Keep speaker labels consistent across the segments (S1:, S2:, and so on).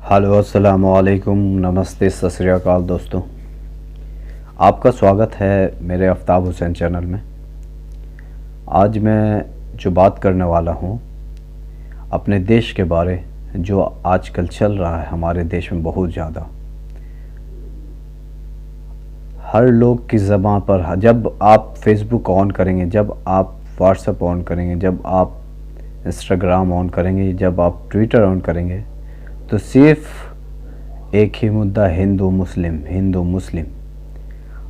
S1: Hello अस्सलाम वालेकुम, नमस्ते, सत श्री अकाल दोस्तों। आपका स्वागत है मेरे आफ्ताब हुसैन चैनल में। आज मैं जो बात करने वाला हूँ अपने देश के बारे, जो आजकल चल रहा है हमारे देश में बहुत ज़्यादा। हर लोग की ज़बान पर, जब आप फेसबुक ऑन करेंगे, जब आप व्हाट्सएप ऑन करेंगे, जब आप इंस्टाग्राम ऑन करेंगे, जब आप ट्विटर ऑन करेंगे, तो सिर्फ एक ही मुद्दा हिंदू मुस्लिम।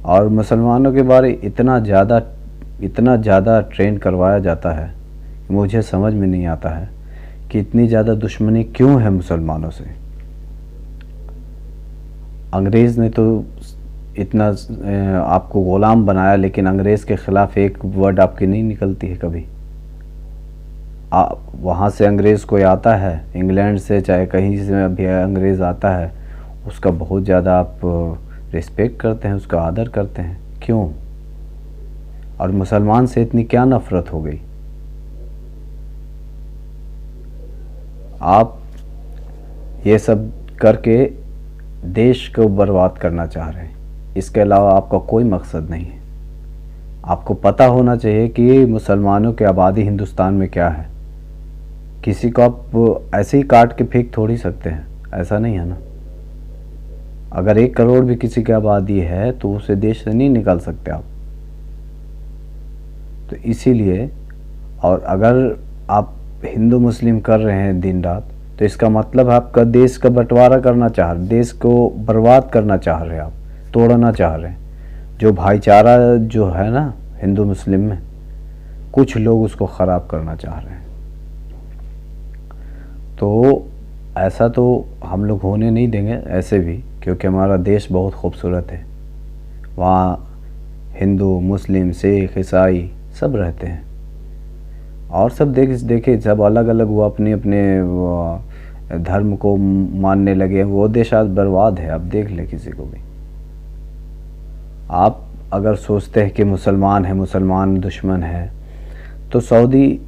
S1: और मुसलमानों के बारे इतना ज़्यादा ट्रेंड करवाया जाता है कि मुझे समझ में नहीं आता है कि इतनी ज़्यादा दुश्मनी क्यों है मुसलमानों से। अंग्रेज़ ने तो इतना आपको ग़ुलाम बनाया, लेकिन अंग्रेज़ के ख़िलाफ़ एक वर्ड आपकी नहीं निकलती है कभी। वहाँ से अंग्रेज़ कोई आता है, इंग्लैंड से चाहे कहीं से भी अंग्रेज़ आता है, उसका बहुत ज़्यादा आप रिस्पेक्ट करते हैं, उसका आदर करते हैं। क्यों? और मुसलमान से इतनी क्या नफ़रत हो गई? आप ये सब करके देश को बर्बाद करना चाह रहे हैं। इसके अलावा आपका कोई मकसद नहीं है। आपको पता होना चाहिए कि मुसलमानों की आबादी हिंदुस्तान में क्या है। किसी को आप ऐसे ही काट के फेंक थोड़ी सकते हैं, ऐसा नहीं है ना। अगर 1 करोड़ भी किसी की आबादी है तो उसे देश से नहीं निकाल सकते आप। तो इसीलिए, और अगर आप हिंदू मुस्लिम कर रहे हैं दिन रात, तो इसका मतलब आपका देश का बंटवारा करना चाह रहे, देश को बर्बाद करना चाह रहे हैं, आप तोड़ना चाह रहे हैं। जो भाईचारा जो है ना हिंदू मुस्लिम में, कुछ लोग उसको ख़राब करना चाह रहे हैं। तो ऐसा तो हम लोग होने नहीं देंगे ऐसे भी, क्योंकि हमारा देश बहुत खूबसूरत है। वहाँ हिंदू मुस्लिम सिख ईसाई सब रहते हैं, और सब देखे सब अलग अलग, वो अपने अपने धर्म को मानने लगे। वो देश आज बर्बाद है। आप देख ले किसी को भी। आप अगर सोचते हैं कि मुसलमान है, मुसलमान दुश्मन है, तो सऊदी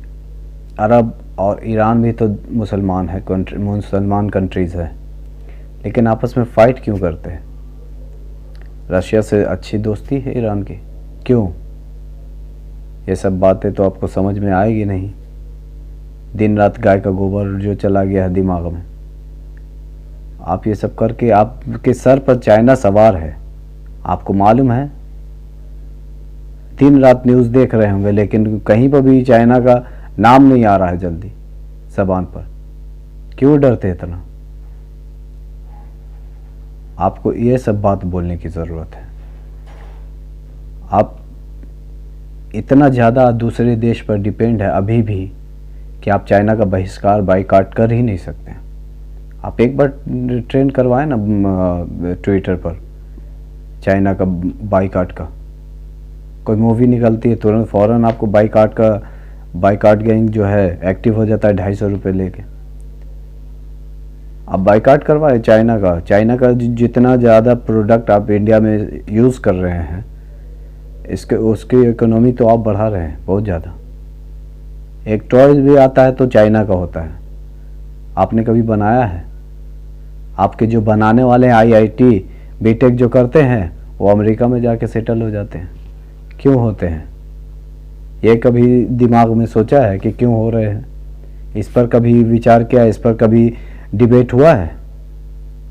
S1: अरब और ईरान भी तो मुसलमान कंट्रीज़ है, लेकिन आपस में फ़ाइट क्यों करते हैं? रशिया से अच्छी दोस्ती है ईरान की, क्यों? ये सब बातें तो आपको समझ में आएगी नहीं। दिन रात गाय का गोबर जो चला गया है दिमाग में। आप ये सब करके आपके सर पर चाइना सवार है, आपको मालूम है। दिन रात न्यूज़ देख रहे होंगे, लेकिन कहीं पर भी चाइना का नाम नहीं आ रहा है जल्दी ज़बान पर। क्यों डरते इतना? आपको ये सब बात बोलने की ज़रूरत है। आप इतना ज़्यादा दूसरे देश पर डिपेंड है अभी भी कि आप चाइना का बहिष्कार बाईकाट कर ही नहीं सकते। आप एक बार ट्रेंड करवाएं ना ट्विटर पर चाइना का बाईकाट का। कोई मूवी निकलती है तुरंत फ़ौरन आपको बाईकाट गैंग जो है एक्टिव हो जाता है 250 रुपये लेके। आप बाईकाट करवाए चाइना का जितना ज़्यादा प्रोडक्ट आप इंडिया में यूज़ कर रहे हैं, उसकी इकोनॉमी तो आप बढ़ा रहे हैं बहुत ज़्यादा। एक टॉयज भी आता है तो चाइना का होता है। आपने कभी बनाया है? आपके जो बनाने वाले हैं IIT बीटेक जो करते हैं, वो अमेरिका में जाके सेटल हो जाते हैं। क्यों होते हैं? ये कभी दिमाग में सोचा है कि क्यों हो रहे हैं? इस पर कभी विचार किया? इस पर कभी डिबेट हुआ है?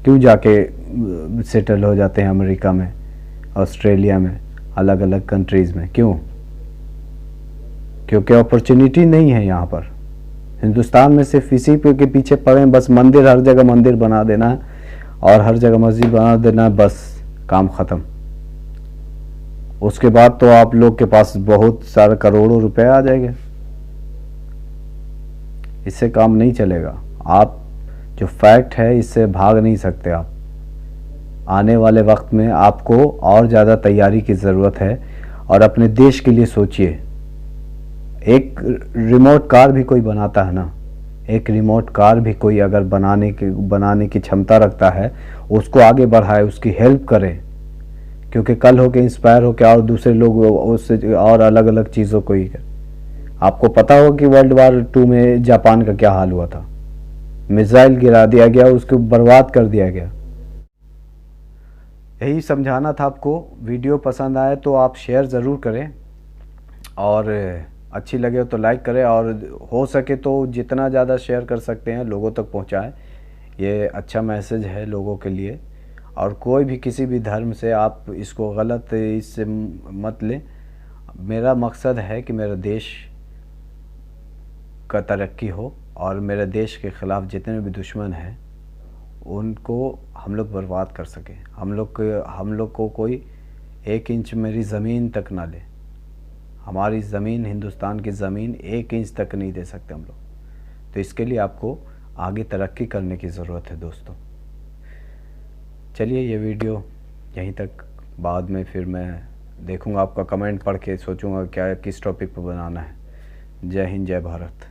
S1: क्यों जाके सेटल हो जाते हैं अमेरिका में, ऑस्ट्रेलिया में, अलग अलग कंट्रीज़ में? क्यों? क्योंकि अपॉर्चुनिटी नहीं है यहाँ पर। हिंदुस्तान में सिर्फ इसी के पीछे पड़े हैं, बस मंदिर, हर जगह मंदिर बना देना है और हर जगह मस्जिद बना देना है, बस काम ख़त्म। उसके बाद तो आप लोग के पास बहुत सारे करोड़ों रुपए आ जाएंगे। इससे काम नहीं चलेगा। आप जो फैक्ट है इससे भाग नहीं सकते आप। आने वाले वक्त में आपको और ज़्यादा तैयारी की ज़रूरत है, और अपने देश के लिए सोचिए। एक रिमोट कार भी कोई बनाता है ना, एक रिमोट कार भी कोई अगर बनाने की क्षमता रखता है, उसको आगे बढ़ाए, उसकी हेल्प करे, क्योंकि कल होके इंस्पायर होके और दूसरे लोग उससे और अलग अलग चीज़ों को ही। आपको पता होगा कि वर्ल्ड वार 2 में जापान का क्या हाल हुआ था। मिसाइल गिरा दिया गया, उसको बर्बाद कर दिया गया। यही समझाना था आपको। वीडियो पसंद आए तो आप शेयर ज़रूर करें, और अच्छी लगे तो लाइक करें, और हो सके तो जितना ज़्यादा शेयर कर सकते हैं लोगों तक पहुंचाएं। ये अच्छा मैसेज है लोगों के लिए। और कोई भी किसी भी धर्म से आप इसको गलत इससे मत लें। मेरा मकसद है कि मेरा देश का तरक्की हो, और मेरे देश के ख़िलाफ़ जितने भी दुश्मन हैं उनको हम लोग बर्बाद कर सकें। हम लोग को कोई 1 इंच मेरी ज़मीन तक ना ले। हमारी ज़मीन, हिंदुस्तान की ज़मीन 1 इंच तक नहीं दे सकते हम लोग। तो इसके लिए आपको आगे तरक्की करने की ज़रूरत है दोस्तों। चलिए ये वीडियो यहीं तक। बाद में फिर मैं देखूंगा आपका कमेंट पढ़ के, सोचूंगा क्या किस टॉपिक पर बनाना है। जय हिंद, जय भारत।